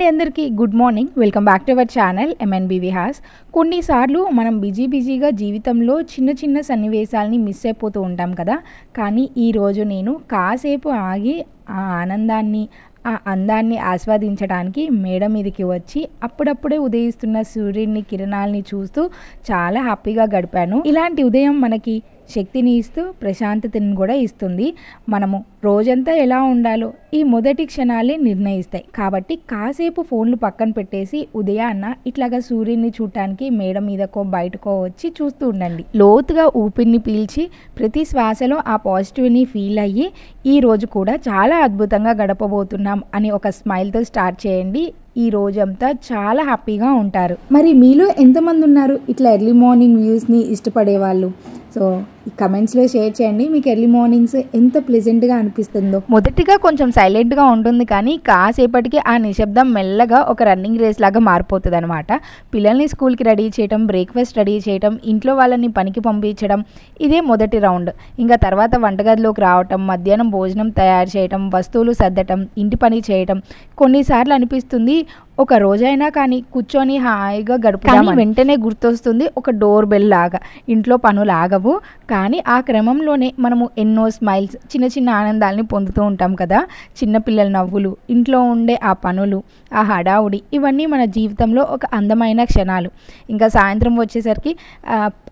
అందరికీ good morning. Welcome back to our channel MNB Vihas. కొన్నిసార్లు మనం బిజీగా జీవితంలో చిన్న చిన్న సన్నివేశాలని మిస్ అయిపోతూ ఉంటాం కదా. కానీ ఈరోజు నేను కాసేపు ఆగి ఆ ఆనందాన్ని ఆ అందాన్ని ఆస్వాదించడానికి మేడ మీదకి వచ్చి అప్పుడప్పుడే ఉదయిస్తున్న సూర్యుని కిరణాలని చూస్తూ చాలా హ్యాపీగా గడిపాను. ఇలాంటి ఉదయం మనకి శక్తిని ఇస్తూ ప్రశాంతతను కూడా ఇస్తుంది. మనము రోజంతా ఎలా ఉండాలో ఈ మొదటి క్షణాలే నిర్ణయిస్తాయి. కాబట్టి కాసేపు ఫోన్లు పక్కన పెట్టేసి ఉదయాన్న ఇట్లాగా సూర్యుని చూడటానికి మేడ మీదకో బయటకో వచ్చి చూస్తూ ఉండండి. లోతుగా ఊపిరిని పీల్చి ప్రతి శ్వాసలో ఆ పాజిటివ్ని ఫీల్ అయ్యి ఈ రోజు కూడా చాలా అద్భుతంగా గడపబోతున్నాం అని ఒక స్మైల్తో స్టార్ట్ చేయండి. ఈ రోజంతా చాలా హ్యాపీగా ఉంటారు. మరి మీలో ఎంతమంది ఉన్నారు ఇట్లా ఎర్లీ మార్నింగ్ వ్యూస్ని ఇష్టపడే వాళ్ళు? సో ఈ కమెంట్స్లో షేర్ చేయండి. మీకు ఎర్లీ మార్నింగ్స్ ఎంత ప్లెజెంట్గా అనిపిస్తుందో. మొదటిగా కొంచెం సైలెంట్గా ఉంటుంది, కానీ కాసేపటికి ఆ నిశ్శబ్దం మెల్లగా ఒక రన్నింగ్ రేస్ లాగా మారిపోతుంది అనమాట. పిల్లల్ని స్కూల్కి రెడీ చేయడం, బ్రేక్ఫాస్ట్ రెడీ చేయడం, ఇంట్లో వాళ్ళని పనికి పంపించడం, ఇదే మొదటి రౌండ్. ఇంకా తర్వాత వంటగదిలోకి రావటం, మధ్యాహ్నం భోజనం తయారు చేయటం, వస్తువులు సర్దటం, ఇంటి పని చేయటం. కొన్నిసార్లు అనిపిస్తుంది ఒక రోజైనా కానీ కూర్చొని హాయిగా గడుపుతాం. వెంటనే గుర్తొస్తుంది ఒక డోర్ బెల్ లాగా ఇంట్లో పనులు ఆగవు, కానీ ఆ క్రమంలోనే మనము ఎన్నో స్మైల్స్, చిన్న చిన్న ఆనందాలని పొందుతూ ఉంటాం కదా. చిన్నపిల్లల నవ్వులు, ఇంట్లో ఉండే ఆ పనులు, ఆ హడావుడి, ఇవన్నీ మన జీవితంలో ఒక అందమైన క్షణాలు. ఇంకా సాయంత్రం వచ్చేసరికి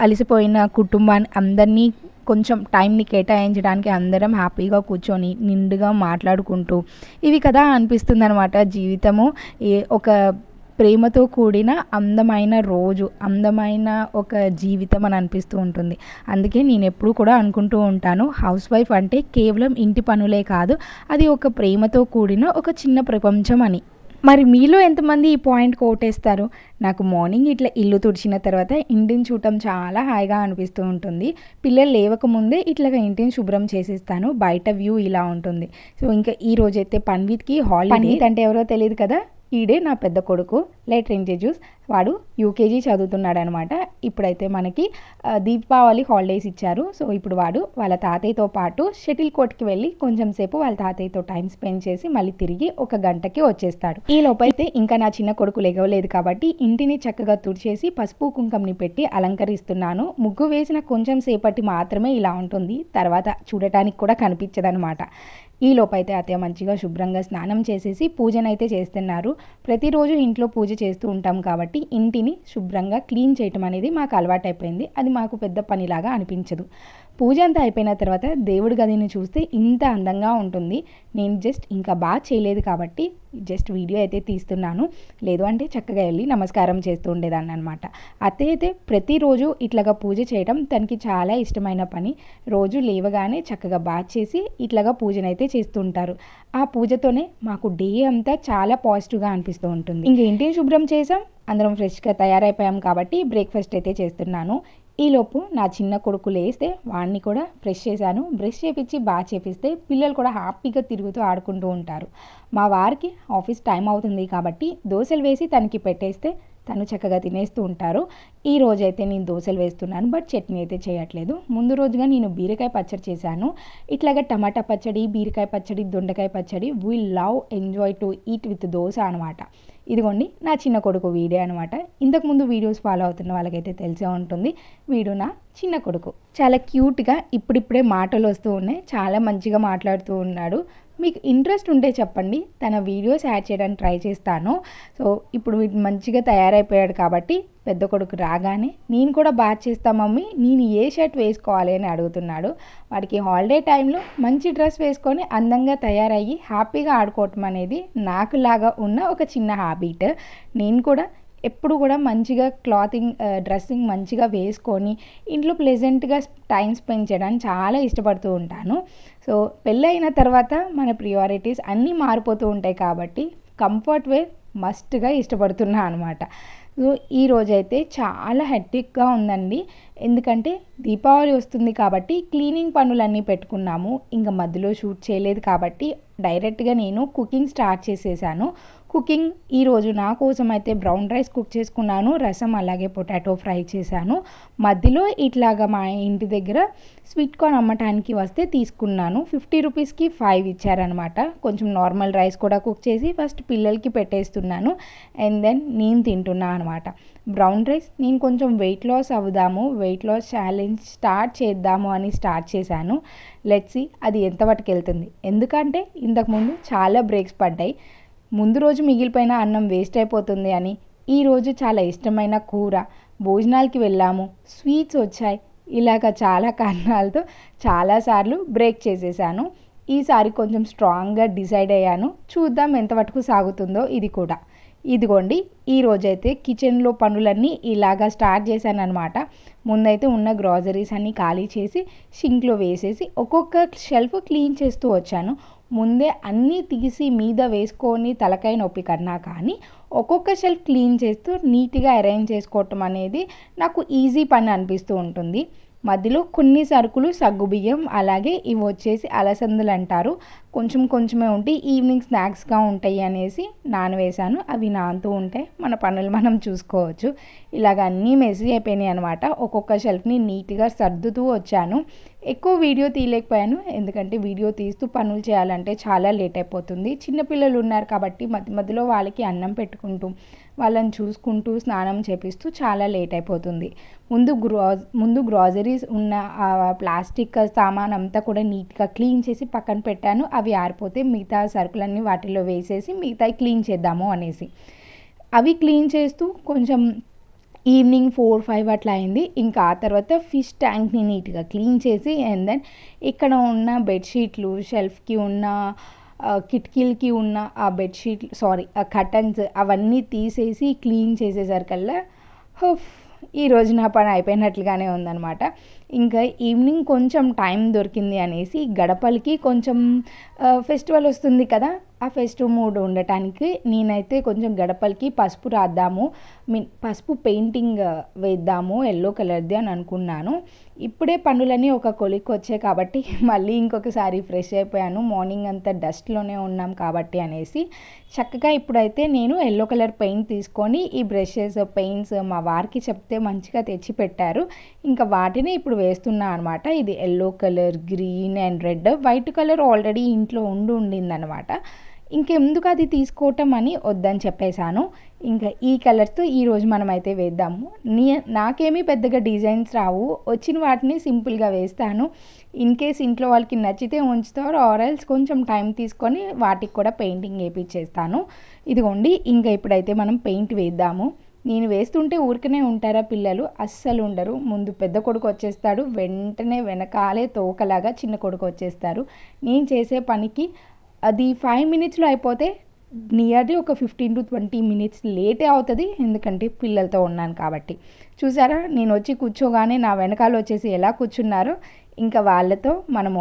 అలసిపోయిన కుటుంబాన్ని అందరినీ కొంచెం టైంని కేటాయించడానికి అందరం హ్యాపీగా కూర్చొని నిండుగా మాట్లాడుకుంటూ ఇవి కదా అనిపిస్తుంది అనమాట. జీవితము ఒక ప్రేమతో కూడిన అందమైన రోజు, అందమైన ఒక జీవితం అని అనిపిస్తూ ఉంటుంది. అందుకే నేను ఎప్పుడు కూడా అనుకుంటూ ఉంటాను, హౌస్ వైఫ్ అంటే కేవలం ఇంటి పనులే కాదు, అది ఒక ప్రేమతో కూడిన ఒక చిన్న ప్రపంచం అని. మరి మీలో ఎంతమంది ఈ పాయింట్ కోటేస్తారు? నాకు మార్నింగ్ ఇట్లా ఇల్లు తుడిచిన తర్వాత ఇంటిని చూడటం చాలా హాయిగా అనిపిస్తూ ఉంటుంది. పిల్లలు లేవకముందే ఇట్లాగా ఇంటిని శుభ్రం చేసేస్తాను. బయట వ్యూ ఇలా ఉంటుంది. సో ఇంకా ఈ రోజైతే పన్విత్కి హాలిడే. అంటే ఎవరో తెలియదు కదా, ఈడే నా పెద్ద కొడుకు, లెటర్ ఇంట్రడ్యూస్. వాడు యూకేజీ చదువుతున్నాడు అనమాట. ఇప్పుడైతే మనకి దీపావళి హాలిడేస్ ఇచ్చారు. సో ఇప్పుడు వాడు వాళ్ళ తాతయ్యతో పాటు షటిల్ కోర్ట్కి వెళ్ళి కొంచెం సేపు వాళ్ళ తాతయ్యతో టైం స్పెండ్ చేసి మళ్ళీ తిరిగి 1 గంటకి వచ్చేస్తాడు. ఈ లోపైతే ఇంకా నా చిన్న కొడుకు లెగవలేదు కాబట్టి ఇంటిని చక్కగా తుడిచేసి పసుపు కుంకంని పెట్టి అలంకరిస్తున్నాను. ముగ్గు వేసిన కొంచెం సేపటి మాత్రమే ఇలా ఉంటుంది, తర్వాత చూడటానికి కూడా కనిపించదనమాట. ఈ లోపైతే అత్తయ్య మంచిగా శుభ్రంగా స్నానం చేసేసి పూజనైతే చేస్తున్నారు. ప్రతిరోజు ఇంట్లో పూజ చేస్తూ ఉంటాం కాబట్టి ఇంటిని శుభ్రంగా క్లీన్ చేయటం అనేది మాకు అలవాటైపోయింది. అది మాకు పెద్ద పనిలాగా అనిపించదు. పూజ అంతా అయిపోయిన తర్వాత దేవుడి గదిని చూస్తే ఇంత అందంగా ఉంటుంది. నేను జస్ట్ ఇంకా బాగా చేయలేదు కాబట్టి జస్ట్ వీడియో అయితే తీస్తున్నాను. లేదు అంటే చక్కగా వెళ్ళి నమస్కారం చేస్తూ ఉండేదాన్ని అనమాట. అత్తయ్య అయితే ప్రతిరోజు ఇట్లాగా పూజ చేయడం తనకి చాలా ఇష్టమైన పని. రోజు లేవగానే చక్కగా బాత్ చేసి ఇట్లాగా పూజనైతే చేస్తూ ఉంటారు. ఆ పూజతోనే మాకు డే అంతా చాలా పాజిటివ్గా అనిపిస్తూ ఉంటుంది. ఇంక ఇంటిని శుభ్రం చేసాం, అందరం ఫ్రెష్గా తయారైపోయాం కాబట్టి బ్రేక్ఫాస్ట్ అయితే చేస్తున్నాను. ఈలోపు నా చిన్న కొడుకు లేస్తే వాడిని కూడా బ్రష్ చేశాను. బ్రష్ చేపించి బాగా చేపిస్తే పిల్లలు కూడా హ్యాపీగా తిరుగుతూ ఆడుకుంటూ ఉంటారు. మా వారికి ఆఫీస్ టైం అవుతుంది కాబట్టి దోశలు వేసి తనకి పెట్టేస్తే తను చక్కగా తినేస్తూ ఉంటారు. ఈ రోజైతే నేను దోశలు వేస్తున్నాను, బట్ చట్నీ అయితే చేయట్లేదు. ముందు రోజుగా నేను బీరకాయ పచ్చడి చేశాను. ఇట్లాగా టమాటా పచ్చడి, బీరకాయ పచ్చడి, దొండకాయ పచ్చడి we love enjoy to eat with dosa అనమాట. ఇదిగోండి నా చిన్న కొడుకు వీడియో అనమాట. ఇంతకుముందు వీడియోస్ ఫాలో అవుతున్న వాళ్ళకైతే తెలిసే ఉంటుంది. వీడు నా చిన్న కొడుకు. చాలా క్యూట్గా ఇప్పుడిప్పుడే మాటలు వస్తూ ఉన్నాయి, చాలా మంచిగా మాట్లాడుతూ ఉన్నాడు. మీకు ఇంట్రెస్ట్ ఉంటే చెప్పండి, తన వీడియోస్ యాడ్ చేయడానికి ట్రై చేస్తాను. సో ఇప్పుడు వీడు మంచిగా తయారైపోయాడు కాబట్టి పెద్ద కొడుకు రాగానే నేను కూడా బాగా చేస్తా మమ్మీ, నేను ఏ షర్ట్ వేసుకోవాలి అని అడుగుతున్నాడు. వాడికి హాలిడే టైంలో మంచి డ్రెస్ వేసుకొని అందంగా తయారయ్యి హ్యాపీగా ఆడుకోవటం అనేది నాకులాగా ఉన్న ఒక చిన్న హ్యాబిట్. నేను కూడా ఎప్పుడు కూడా మంచిగా డ్రెస్సింగ్ మంచిగా వేసుకొని ఇంట్లో ప్లెజెంట్గా టైం స్పెండ్ చేయడానికి చాలా ఇష్టపడుతూ ఉంటాను. సో పెళ్ళి అయిన తర్వాత మన ప్రియారిటీస్ అన్నీ మారిపోతూ ఉంటాయి కాబట్టి కంఫర్ట్ వేర్ మస్ట్గా ఇష్టపడుతున్నా అనమాట. సో ఈరోజైతే చాలా హెక్టిక్గా ఉందండి. ఎందుకంటే దీపావళి వస్తుంది కాబట్టి క్లీనింగ్ పనులన్నీ పెట్టుకున్నాము. ఇంకా మధ్యలో షూట్ చేయలేదు కాబట్టి డైరెక్ట్గా నేను కుకింగ్ స్టార్ట్ చేసేసాను. కుకింగ్ ఈరోజు నా కోసం అయితే బ్రౌన్ రైస్ కుక్ చేసుకున్నాను, రసం అలాగే పొటాటో ఫ్రై చేశాను. మధ్యలో ఇట్లాగా మా ఇంటి దగ్గర స్వీట్ కార్న్ అమ్మటానికి వస్తే తీసుకున్నాను. 50 రూపీస్కి 5 ఇచ్చారనమాట. కొంచెం నార్మల్ రైస్ కూడా కుక్ చేసి ఫస్ట్ పిల్లలకి పెట్టేస్తున్నాను అండ్ దెన్ నేను తింటున్నాను అనమాట. బ్రౌన్ రైస్ నేను కొంచెం weight loss weight loss challenge start చేద్దాము అని స్టార్ట్ చేశాను. లెట్స్ సీ అది ఎంతవరకు వెళ్తుంది. ఎందుకంటే ఇంతకుముందు చాలా బ్రేక్స్ పడ్డాయి. ముందు రోజు మిగిలిపోయిన అన్నం వేస్ట్ అయిపోతుంది అని ఈరోజు చాలా ఇష్టమైన కూర, భోజనాలకి వెళ్ళాము, స్వీట్స్ వచ్చాయి, ఇలాగ చాలా కారణాలతో చాలాసార్లు బ్రేక్ చేసేసాను. ఈసారి కొంచెం స్ట్రాంగ్గా డిసైడ్ అయ్యాను. చూద్దాం ఎంతవరకు సాగుతుందో ఇది కూడా. ఇదిగోండి ఈరోజైతే కిచెన్లో పనులన్నీ ఇలాగా స్టార్ట్ చేశాను అనమాట. ముందైతే ఉన్న గ్రాసరీస్ అన్నీ ఖాళీ చేసి షింక్లో వేసేసి ఒక్కొక్క షెల్ఫ్ క్లీన్ చేస్తూ వచ్చాను. ముందే అన్నీ తీసి మీద వేసుకొని తలకాయ నొప్పి కన్నా కానీ ఒక్కొక్క షెల్ఫ్ క్లీన్ చేస్తూ నీట్గా అరేంజ్ చేసుకోవటం అనేది నాకు ఈజీ పని అనిపిస్తూ ఉంటుంది. మధ్యలో కొన్ని సరుకులు సగ్గుబియ్యం, అలాగే ఇవి వచ్చేసి అలసందలు అంటారు, కొంచెం కొంచెమే ఉంటే ఈవినింగ్ స్నాక్స్గా ఉంటాయి అనేసి నానవేశాను. అవి నానుతూ ఉంటే మన పనులు మనం చూసుకోవచ్చు. ఇలాగ అన్నీ మెస్సీ అయిపోయినాయి అనమాట. ఒక్కొక్క షెల్ఫ్ని నీట్గా సర్దుతూ వచ్చాను. ఎక్కువ వీడియో తీయలేకపోయాను, ఎందుకంటే వీడియో తీస్తూ పనులు చేయాలంటే చాలా లేట్ అయిపోతుంది. చిన్నపిల్లలు ఉన్నారు కాబట్టి మధ్య మధ్యలో వాళ్ళకి అన్నం పెట్టుకుంటూ వాళ్ళని చూసుకుంటూ స్నానం చేపిస్తూ చాలా లేట్ అయిపోతుంది. ముందు గ్రాసరీస్ ఉన్న ప్లాస్టిక్ సామాన్ అంతా కూడా నీట్గా క్లీన్ చేసి పక్కన పెట్టాను. అవి ఆరిపోతే మిగతా సరుకులన్నీ వాటిలో వేసేసి మిగతాయి క్లీన్ చేద్దాము అనేసి అవి క్లీన్ చేస్తూ కొంచెం ఈవినింగ్ 4-5 అట్లా అయింది. ఇంకా ఆ తర్వాత ఫిష్ ట్యాంక్ని నీట్గా క్లీన్ చేసి అండ్ దెన్ ఇక్కడ ఉన్న బెడ్షీట్లు, షెల్ఫ్కి ఉన్న కిటికీలకి ఉన్న ఆ ఆ కర్టన్స్ అవన్నీ తీసేసి క్లీన్ చేసేసరికల్లా ఈరోజు నా పని అయిపోయినట్లుగానే ఉందన్నమాట. ఇంకా ఈవినింగ్ కొంచెం టైం దొరికింది అనేసి గడపలకి కొంచెం ఫెస్టివల్ వస్తుంది కదా, ఆ ఫెస్టివ్ మూడ్ ఉండటానికి నేనైతే కొంచెం గడపలకి పసుపు రాద్దాము, పసుపు పెయింటింగ్ వేద్దాము ఎల్లో కలర్ది అని అనుకున్నాను. ఇప్పుడే పనులన్నీ ఒక కొలిక్కి వచ్చాయి కాబట్టి మళ్ళీ ఇంకొకసారి ఫ్రెష్ అయిపోయాను. మార్నింగ్ అంతా డస్ట్లోనే ఉన్నాం కాబట్టి అనేసి చక్కగా ఇప్పుడైతే నేను ఎల్లో కలర్ పెయింట్ తీసుకొని ఈ బ్రషెస్, పెయింట్స్ మా వారికి చెప్తే మంచిగా తెచ్చి పెట్టారు. ఇంకా వాటిని ఇప్పుడు వేస్తున్నా అనమాట. ఇది yellow colour, green and red. White colour already ఇంట్లో ఉండిందనమాట. ఇంకెందుకు అది తీసుకోవటం అని వద్దని చెప్పేశాను. ఇంకా ఈ కలర్స్తో ఈరోజు మనమైతే వేద్దాము. నాకేమీ పెద్దగా డిజైన్స్ రావు, వచ్చిన వాటిని సింపుల్గా వేస్తాను. ఇన్ కేస్ ఇంట్లో వాళ్ళకి నచ్చితే ఉంచుతారు, ఆరెల్స్ కొంచెం టైం తీసుకొని వాటికి కూడా పెయింటింగ్ వేయించేస్తాను. ఇదిగోండి ఇంకా ఇప్పుడైతే మనం పెయింట్ వేద్దాము. నేను వేస్తుంటే ఊరికనే ఉంటారా పిల్లలు? అస్సలు ఉండరు. ముందు పెద్ద కొడుకు వచ్చేస్తాడు, వెంటనే వెనకాలే తోకలాగా చిన్న కొడుకు వచ్చేస్తారు. నేను చేసే పనికి అది 5 మినిట్స్లో అయిపోతే నియర్లీ ఒక 15 to 20 మినిట్స్ లేటే అవుతుంది, ఎందుకంటే పిల్లలతో ఉన్నాను కాబట్టి. చూసారా నేను వచ్చి కూర్చోగానే నా వెనకాల వచ్చేసి ఎలా కూర్చున్నారో. ఇంకా వాళ్ళతో మనము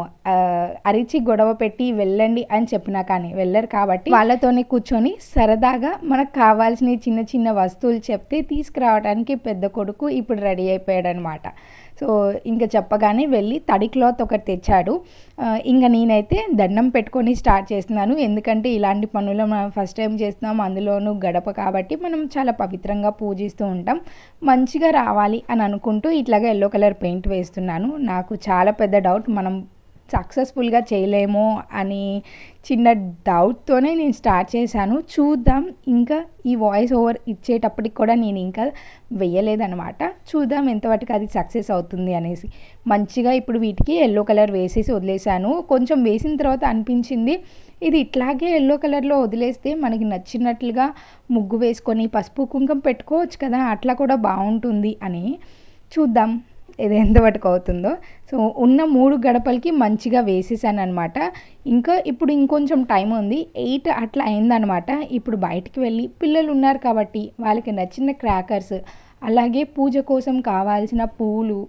అరిచి గొడవ పెట్టి వెళ్ళండి అని చెప్పినా కానీ వెళ్ళరు కాబట్టి వాళ్ళతోనే కూర్చొని సరదాగా మనకు కావాల్సిన చిన్న చిన్న వస్తువులు చెప్తే తీసుకురావడానికి పెద్ద కొడుకు ఇప్పుడు రెడీ అయిపోయాడు అనమాట. సో ఇంకా చెప్పగానే వెళ్ళి తడి క్లాత్ ఒకటి తెచ్చాడు. ఇంకా నేనైతే దండం పెట్టుకొని స్టార్ట్ చేస్తున్నాను, ఎందుకంటే ఇలాంటి పనులు మనం ఫస్ట్ టైం చేస్తున్నాం, అందులోనూ గడప కాబట్టి మనం చాలా పవిత్రంగా పూజిస్తూ ఉంటాం. మంచిగా రావాలి అని అనుకుంటూ ఇట్లాగా ఎల్లో కలర్ పెయింట్ వేస్తున్నాను. నాకు చాలా పెద్ద డౌట్, మనం సక్సెస్ఫుల్గా చేయలేమో అని చిన్న డౌట్తోనే నేను స్టార్ట్ చేశాను. చూద్దాం, ఇంకా ఈ వాయిస్ ఓవర్ ఇచ్చేటప్పటికి కూడా నేను ఇంకా వేయలేదనమాట. చూద్దాం ఎంతవరకు అది సక్సెస్ అవుతుంది అనేసి. మంచిగా ఇప్పుడు వీటికి ఎల్లో కలర్ వేసేసి వదిలేశాను. కొంచెం వేసిన తర్వాత అనిపించింది ఇది ఇట్లాగే ఎల్లో కలర్లో వదిలేస్తే మనకి నచ్చినట్లుగా ముగ్గు వేసుకొని పసుపు కుంకుమ పెట్టుకోవచ్చు కదా, అట్లా కూడా బాగుంటుంది అని. చూద్దాం ఇది ఎంతవరకు అవుతుందో. సో ఉన్న 3 గడపలకి మంచిగా వేసేసాను అనమాట. ఇంకా ఇప్పుడు ఇంకొంచెం టైం ఉంది, 8 అట్లా అయిందనమాట. ఇప్పుడు బయటికి వెళ్ళి పిల్లలు ఉన్నారు కాబట్టి వాళ్ళకి నచ్చిన క్రాకర్స్, అలాగే పూజ కోసం కావాల్సిన పూలు,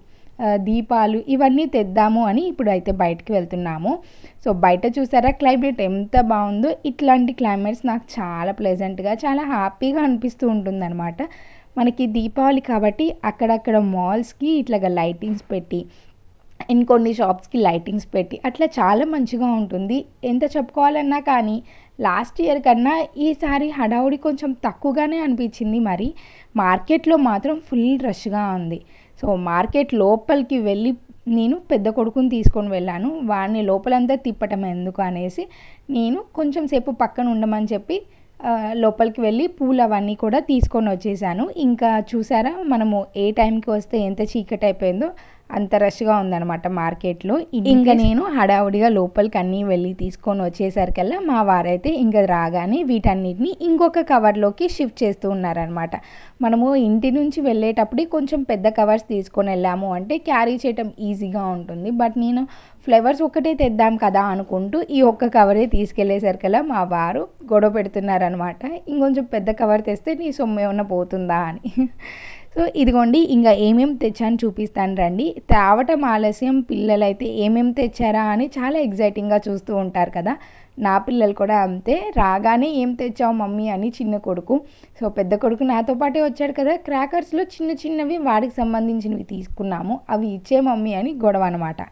దీపాలు ఇవన్నీ తెద్దాము అని ఇప్పుడు అయితే బయటికి వెళ్తున్నాము. సో బయట చూసారా క్లైమేట్ ఎంత బాగుందో. ఇట్లాంటి క్లైమేట్స్ నాకు చాలా ప్లెజెంట్గా, చాలా హ్యాపీగా అనిపిస్తూ ఉంటుందన్నమాట. మనకి దీపావళి కాబట్టి అక్కడక్కడ మాల్స్కి ఇట్లాగా లైటింగ్స్ పెట్టి, ఇంకొన్ని షాప్స్కి లైటింగ్స్ పెట్టి అట్లా చాలా మంచిగా ఉంటుంది. ఎంత చెప్పుకోవాలన్నా కానీ లాస్ట్ ఇయర్ కన్నా ఈసారి హడావుడి కొంచెం తక్కువగానే అనిపించింది. మరి మార్కెట్లో మాత్రం ఫుల్ రష్గా ఉంది. సో మార్కెట్ లోపలికి వెళ్ళి నేను పెద్ద కొడుకుని తీసుకొని వెళ్ళాను. వాడిని లోపలంతా తిప్పటం ఎందుకు అనేసి నేను కొంచెం సేపు పక్కన ఉండమని చెప్పి లోపలికి వెళ్ళి పూలు అవన్నీ కూడా తీసుకొని వచ్చేసాను. ఇంకా చూసారా మనము ఏ టైంకి వస్తే ఎంత చీకటి అయిపోయిందో అంత రష్గా ఉందన్నమాట మార్కెట్లో. ఇంకా నేను హడావుడిగా లోపలికి అన్నీ వెళ్ళి తీసుకొని వచ్చేసరికల్లా మా వారైతే ఇంకా రాగానే వీటన్నిటిని ఇంకొక కవర్లోకి షిఫ్ట్ చేస్తూ ఉన్నారనమాట. మనము ఇంటి నుంచి వెళ్ళేటప్పుడు కొంచెం పెద్ద కవర్స్ తీసుకొని వెళ్ళాము అంటే క్యారీ చేయటం ఈజీగా ఉంటుంది. బట్ నేను ఫ్లవర్స్ ఒకటే తెద్దాం కదా అనుకుంటూ ఈ ఒక్క కవరే తీసుకెళ్లేసరికల్లా మా వారు గొడవ పెడుతున్నారనమాట. ఇంకొంచెం పెద్ద కవర్ తెస్తే నీ సొమ్ము ఏమన్నా పోతుందా అని. సో ఇదిగోండి ఇంకా ఏమేమి తెచ్చాను చూపిస్తాను రండి. తేవటం ఆలస్యం, పిల్లలైతే ఏమేమి తెచ్చారా అని చాలా ఎగ్జైటింగ్గా చూస్తూ ఉంటారు కదా. నా పిల్లలు కూడా అంతే, రాగానే ఏం తెచ్చావు మమ్మీ అని చిన్న కొడుకు. సో పెద్ద కొడుకు నాతో పాటే వచ్చాడు కదా, క్రాకర్స్లో చిన్న చిన్నవి వాడికి సంబంధించినవి తీసుకున్నాము, అవి ఇచ్చే మమ్మీ అని గొడవ అనమాట.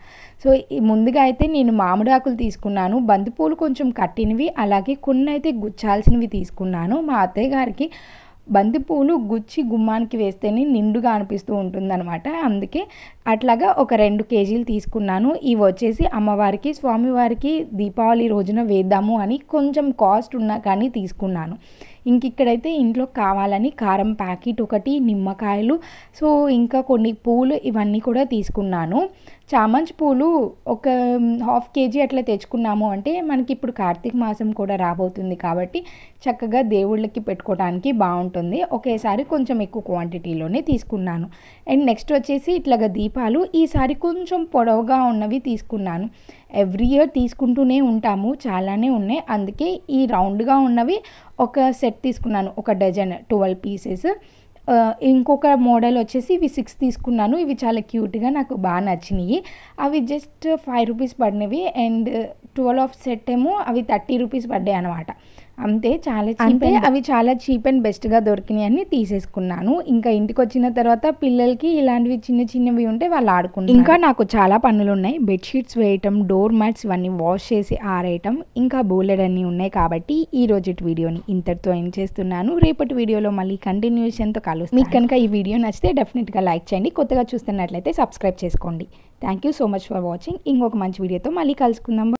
సో ముందుగా అయితే నేను మామిడాకులు తీసుకున్నాను, బంతిపూలు కొంచెం కట్టినవి, అలాగే కొన్ని అయితే గుచ్చాల్సినవి తీసుకున్నాను. మా అత్తయ్య గారికి బంతిపూలు గుచ్చి గుమ్మానికి వేస్తేనే నిండుగా అనిపిస్తూ ఉంటుందన్నమాట. అందుకే అట్లాగా ఒక 2 కేజీలు తీసుకున్నాను. ఇవి వచ్చేసి అమ్మవారికి, స్వామివారికి దీపావళి రోజున వేద్దాము అని కొంచెం కాస్ట్ ఉన్నా కానీ తీసుకున్నాను. ఇక్కడైతే ఇంట్లో కావాలని కారం ప్యాకెట్ ఒకటి, నిమ్మకాయలు, సో ఇంకా కొన్ని పూలు ఇవన్నీ కూడా తీసుకున్నాను. చామంతి పూలు ఒక 1/2 కేజీ అట్లా తెచ్చుకున్నాము అంటే మనకి ఇప్పుడు కార్తీక మాసం కూడా రాబోతుంది కాబట్టి చక్కగా దేవుళ్ళకి పెట్టుకోవడానికి బాగుంటుంది. ఒకేసారి కొంచెం ఎక్కువ క్వాంటిటీలోనే తీసుకున్నాను. అండ్ నెక్స్ట్ వచ్చేసి ఇట్లాగా దీపాలు ఈసారి కొంచెం పొడవుగా ఉన్నవి తీసుకున్నాను. ఎవ్రీ ఇయర్ తీసుకుంటూనే ఉంటాము, చాలానే ఉన్నాయి. అందుకే ఈ రౌండ్గా ఉన్నవి ఒక సెట్ తీసుకున్నాను, ఒక డజన్ 12 పీసెస్. ఇంకొక మోడల్ వచ్చేసి ఇవి 6 తీసుకున్నాను. ఇవి చాలా క్యూట్గా నాకు బాగా నచ్చినాయి. అవి జస్ట్ 5 రూపీస్ పడినవి. అండ్ 12 సెట్ ఏమో అవి 30 రూపీస్ పడ్డాయి అనమాట. అంతే, చాలా చీప్. అవి చాలా చీప్ అండ్ బెస్ట్గా దొరికినాయి అని తీసేసుకున్నాను. ఇంకా ఇంటికి వచ్చిన తర్వాత పిల్లలకి ఇలాంటివి చిన్న చిన్నవి ఉంటే వాళ్ళు ఆడుకుంటారు. ఇంకా నాకు చాలా పనులు ఉన్నాయి, బెడ్షీట్స్ వేయటం, డోర్ మ్యాట్స్ ఇవన్నీ వాష్ చేసి ఆరేయటం, ఇంకా బోలెడన్నీ ఉన్నాయి. కాబట్టి ఈ రోజు వీడియోని ఇంతటితో ఎండ్ చేస్తున్నాను. రేపటి వీడియోలో మళ్ళీ కంటిన్యూషన్తో కలుస్తాను. మీకు కనుక ఈ వీడియో నచ్చితే డెఫినెట్గా లైక్ చేయండి, కొత్తగా చూస్తున్నట్లయితే సబ్స్క్రైబ్ చేసుకోండి. Thank you so much for watching. ఇంకొక మంచి వీడియోతో మళ్ళీ కలుసుకుందాం.